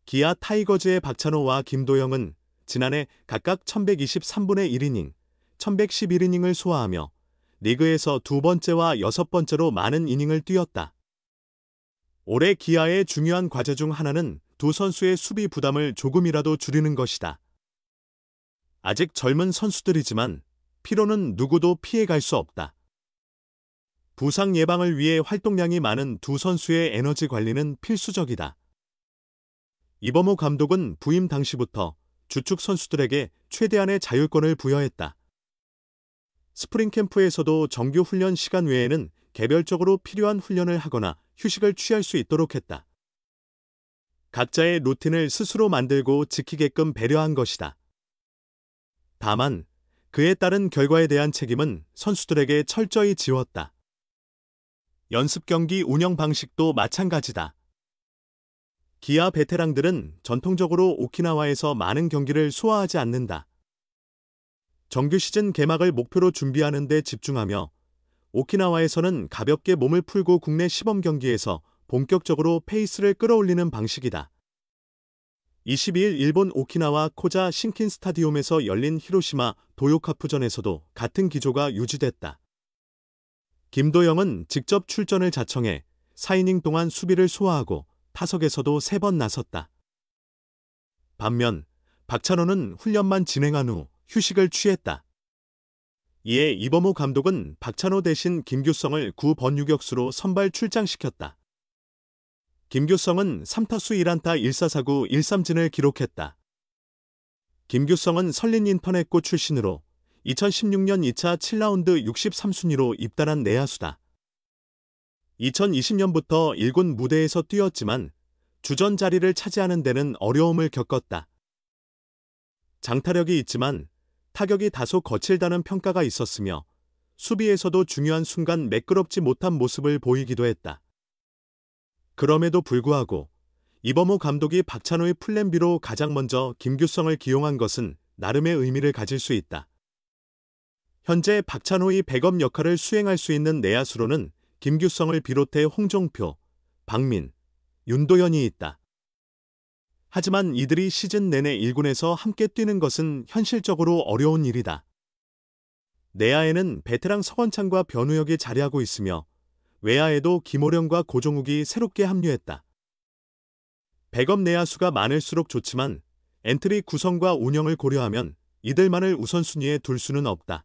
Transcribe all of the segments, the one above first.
기아 타이거즈의 박찬호와 김도영은 지난해 각각 1123분의 1이닝, 1111이닝을 소화하며 리그에서 두 번째와 여섯 번째로 많은 이닝을 뛰었다. 올해 기아의 중요한 과제 중 하나는 두 선수의 수비 부담을 조금이라도 줄이는 것이다. 아직 젊은 선수들이지만 피로는 누구도 피해갈 수 없다. 부상 예방을 위해 활동량이 많은 두 선수의 에너지 관리는 필수적이다. 이범호 감독은 부임 당시부터 주축 선수들에게 최대한의 자율권을 부여했다. 스프링 캠프에서도 정규 훈련 시간 외에는 개별적으로 필요한 훈련을 하거나 휴식을 취할 수 있도록 했다. 각자의 루틴을 스스로 만들고 지키게끔 배려한 것이다. 다만 그에 따른 결과에 대한 책임은 선수들에게 철저히 지웠다. 연습 경기 운영 방식도 마찬가지다. 기아 베테랑들은 전통적으로 오키나와에서 많은 경기를 소화하지 않는다. 정규 시즌 개막을 목표로 준비하는 데 집중하며 오키나와에서는 가볍게 몸을 풀고 국내 시범 경기에서 본격적으로 페이스를 끌어올리는 방식이다. 22일 일본 오키나와 코자 신킨 스타디움에서 열린 히로시마 도요카푸전에서도 같은 기조가 유지됐다. 김도영은 직접 출전을 자청해 4이닝 동안 수비를 소화하고 타석에서도 3번 나섰다. 반면 박찬호는 훈련만 진행한 후 휴식을 취했다. 이에 이범호 감독은 박찬호 대신 김규성을 9번 유격수로 선발 출장시켰다. 김규성은 3타수 1안타 1사사구 1삼진을 기록했다. 김규성은 설린 인터넷고 출신으로 2016년 2차 7라운드 63순위로 입단한 내야수다. 2020년부터 1군 무대에서 뛰었지만 주전 자리를 차지하는 데는 어려움을 겪었다. 장타력이 있지만 타격이 다소 거칠다는 평가가 있었으며 수비에서도 중요한 순간 매끄럽지 못한 모습을 보이기도 했다. 그럼에도 불구하고 이범호 감독이 박찬호의 플랜 B로 가장 먼저 김규성을 기용한 것은 나름의 의미를 가질 수 있다. 현재 박찬호의 백업 역할을 수행할 수 있는 내야수로는 김규성을 비롯해 홍종표, 박민, 윤도현이 있다. 하지만 이들이 시즌 내내 1군에서 함께 뛰는 것은 현실적으로 어려운 일이다. 내야에는 베테랑 서건창과 변우혁이 자리하고 있으며 외야에도 김호령과 고종욱이 새롭게 합류했다. 백업 내야수가 많을수록 좋지만 엔트리 구성과 운영을 고려하면 이들만을 우선순위에 둘 수는 없다.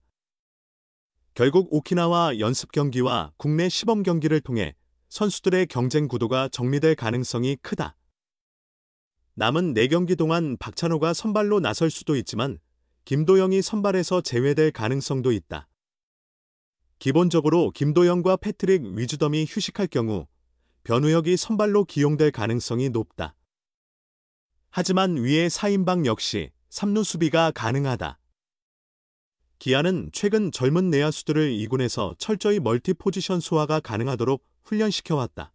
결국 오키나와 연습 경기와 국내 시범 경기를 통해 선수들의 경쟁 구도가 정리될 가능성이 크다. 남은 4경기 동안 박찬호가 선발로 나설 수도 있지만 김도영이 선발에서 제외될 가능성도 있다. 기본적으로 김도영과 패트릭 위즈덤이 휴식할 경우 변우혁이 선발로 기용될 가능성이 높다. 하지만 위의 4인방 역시 3루 수비가 가능하다. 기아는 최근 젊은 내야수들을 2군에서 철저히 멀티 포지션 소화가 가능하도록 훈련시켜왔다.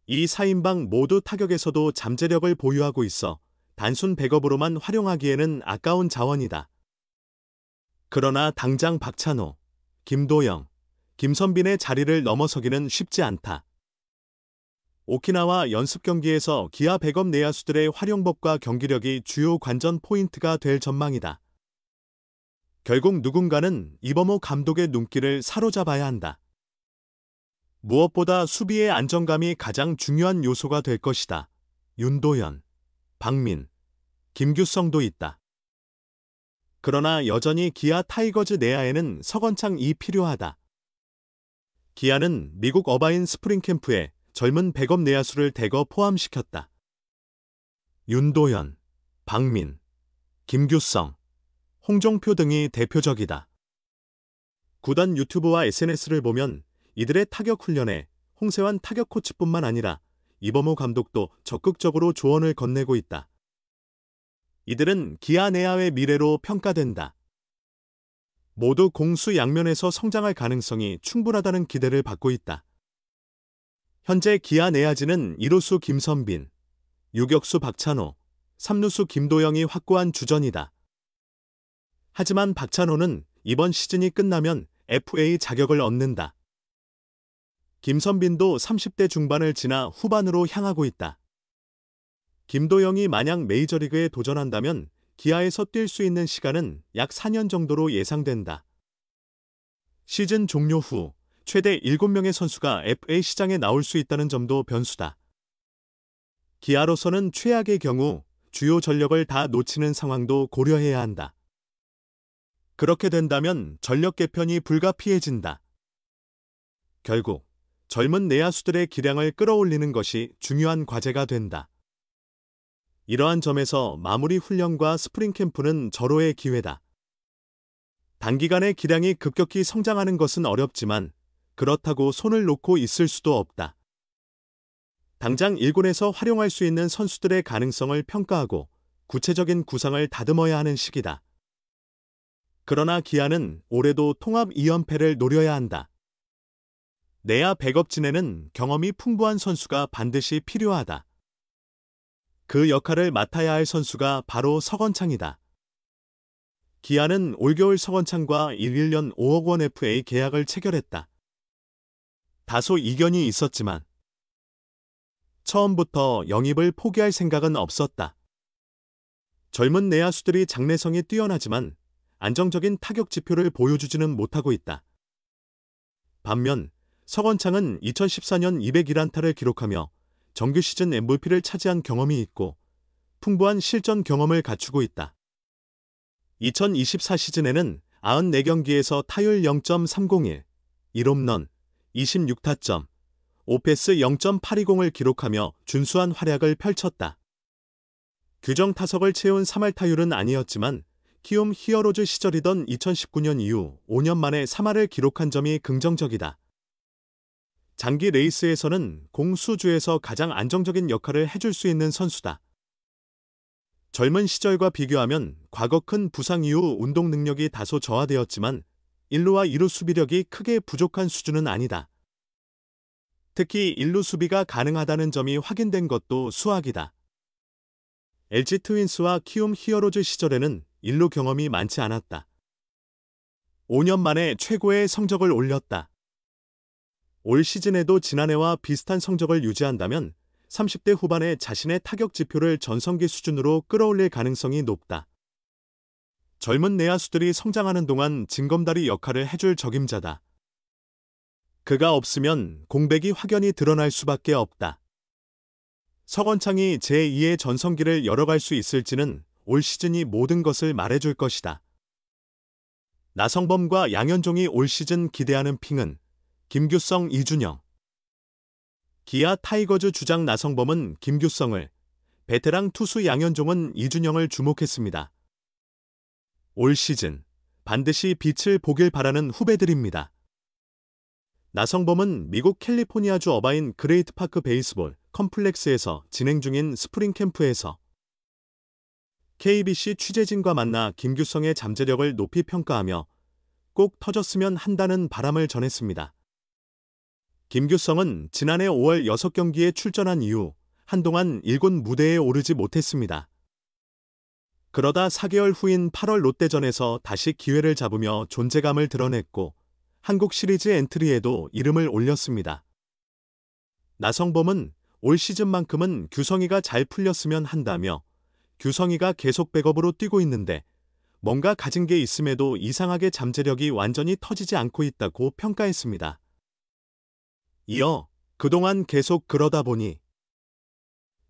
이 4인방 모두 타격에서도 잠재력을 보유하고 있어 단순 백업으로만 활용하기에는 아까운 자원이다. 그러나 당장 박찬호, 김도영, 김선빈의 자리를 넘어서기는 쉽지 않다. 오키나와 연습 경기에서 기아 백업 내야수들의 활용법과 경기력이 주요 관전 포인트가 될 전망이다. 결국 누군가는 이범호 감독의 눈길을 사로잡아야 한다. 무엇보다 수비의 안정감이 가장 중요한 요소가 될 것이다. 윤도현, 박민, 김규성도 있다. 그러나 여전히 기아 타이거즈 내야에는 서건창이 필요하다. 기아는 미국 어바인 스프링 캠프에 젊은 백업 내야수를 대거 포함시켰다. 윤도현, 박민, 김규성, 홍종표 등이 대표적이다. 구단 유튜브와 SNS를 보면 이들의 타격 훈련에 홍세환 타격 코치뿐만 아니라 이범호 감독도 적극적으로 조언을 건네고 있다. 이들은 기아 내야의 미래로 평가된다. 모두 공수 양면에서 성장할 가능성이 충분하다는 기대를 받고 있다. 현재 기아 내야진은 1루수 김선빈, 유격수 박찬호, 3루수 김도영이 확고한 주전이다. 하지만 박찬호는 이번 시즌이 끝나면 FA 자격을 얻는다. 김선빈도 30대 중반을 지나 후반으로 향하고 있다. 김도영이 만약 메이저리그에 도전한다면 기아에서 뛸 수 있는 시간은 약 4년 정도로 예상된다. 시즌 종료 후 최대 7명의 선수가 FA 시장에 나올 수 있다는 점도 변수다. 기아로서는 최악의 경우 주요 전력을 다 놓치는 상황도 고려해야 한다. 그렇게 된다면 전력 개편이 불가피해진다. 결국 젊은 내야수들의 기량을 끌어올리는 것이 중요한 과제가 된다. 이러한 점에서 마무리 훈련과 스프링 캠프는 절호의 기회다. 단기간에 기량이 급격히 성장하는 것은 어렵지만 그렇다고 손을 놓고 있을 수도 없다. 당장 1군에서 활용할 수 있는 선수들의 가능성을 평가하고 구체적인 구상을 다듬어야 하는 시기다. 그러나 기아는 올해도 통합 2연패를 노려야 한다. 내야 백업진에는 경험이 풍부한 선수가 반드시 필요하다. 그 역할을 맡아야 할 선수가 바로 서건창이다. 기아는 올겨울 서건창과 1년 5억 원 FA 계약을 체결했다. 다소 이견이 있었지만 처음부터 영입을 포기할 생각은 없었다. 젊은 내야수들이 장래성이 뛰어나지만 안정적인 타격 지표를 보여주지는 못하고 있다. 반면 서건창은 2014년 201안타를 기록하며 정규 시즌 MVP를 차지한 경험이 있고 풍부한 실전 경험을 갖추고 있다. 2024 시즌에는 94경기에서 타율 0.301, 1홈런, 26타점, 5패스 0.820을 기록하며 준수한 활약을 펼쳤다. 규정 타석을 채운 3할 타율은 아니었지만 키움 히어로즈 시절이던 2019년 이후 5년 만에 3할을 기록한 점이 긍정적이다. 장기 레이스에서는 공수주에서 가장 안정적인 역할을 해줄 수 있는 선수다. 젊은 시절과 비교하면 과거 큰 부상 이후 운동 능력이 다소 저하되었지만 1루와 2루 수비력이 크게 부족한 수준은 아니다. 특히 1루 수비가 가능하다는 점이 확인된 것도 수학이다. LG 트윈스와 키움 히어로즈 시절에는 1루 경험이 많지 않았다. 5년 만에 최고의 성적을 올렸다. 올 시즌에도 지난해와 비슷한 성적을 유지한다면 30대 후반에 자신의 타격 지표를 전성기 수준으로 끌어올릴 가능성이 높다. 젊은 내야수들이 성장하는 동안 징검다리 역할을 해줄 적임자다. 그가 없으면 공백이 확연히 드러날 수밖에 없다. 서건창이 제2의 전성기를 열어갈 수 있을지는 올 시즌이 모든 것을 말해줄 것이다. 나성범과 양현종이 올 시즌 기대하는 핑은 김규성, 이준영. 기아 타이거즈 주장 나성범은 김규성을, 베테랑 투수 양현종은 이준영을 주목했습니다. 올 시즌 반드시 빛을 보길 바라는 후배들입니다. 나성범은 미국 캘리포니아주 어바인 그레이트 파크 베이스볼 컴플렉스에서 진행 중인 스프링 캠프에서 KBC 취재진과 만나 김규성의 잠재력을 높이 평가하며 꼭 터졌으면 한다는 바람을 전했습니다. 김규성은 지난해 5월 6경기에 출전한 이후 한동안 1군 무대에 오르지 못했습니다. 그러다 4개월 후인 8월 롯데전에서 다시 기회를 잡으며 존재감을 드러냈고 한국 시리즈 엔트리에도 이름을 올렸습니다. 나성범은 올 시즌만큼은 규성이가 잘 풀렸으면 한다며 규성이가 계속 백업으로 뛰고 있는데 뭔가 가진 게 있음에도 이상하게 잠재력이 완전히 터지지 않고 있다고 평가했습니다. 이어 그동안 계속 그러다 보니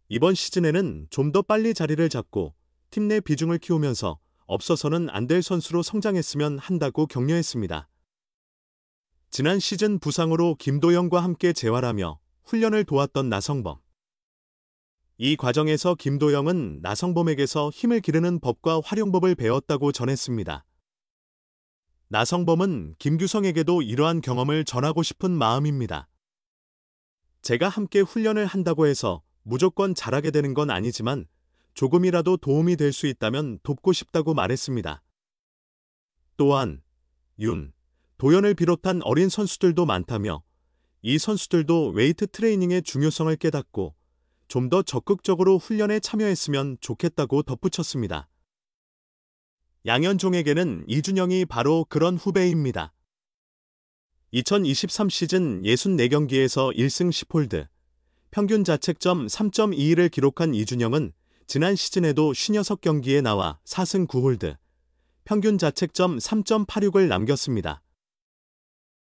이번 시즌에는 좀 더 빨리 자리를 잡고 팀 내 비중을 키우면서 없어서는 안 될 선수로 성장했으면 한다고 격려했습니다. 지난 시즌 부상으로 김도영과 함께 재활하며 훈련을 도왔던 나성범. 이 과정에서 김도영은 나성범에게서 힘을 기르는 법과 활용법을 배웠다고 전했습니다. 나성범은 김규성에게도 이러한 경험을 전하고 싶은 마음입니다. 제가 함께 훈련을 한다고 해서 무조건 잘하게 되는 건 아니지만 조금이라도 도움이 될 수 있다면 돕고 싶다고 말했습니다. 또한 도연을 비롯한 어린 선수들도 많다며 이 선수들도 웨이트 트레이닝의 중요성을 깨닫고 좀 더 적극적으로 훈련에 참여했으면 좋겠다고 덧붙였습니다. 양현종에게는 이준영이 바로 그런 후배입니다. 2023 시즌 64경기에서 1승 10홀드, 평균 자책점 3.21을 기록한 이준영은 지난 시즌에도 56경기에 나와 4승 9홀드, 평균 자책점 3.86을 남겼습니다.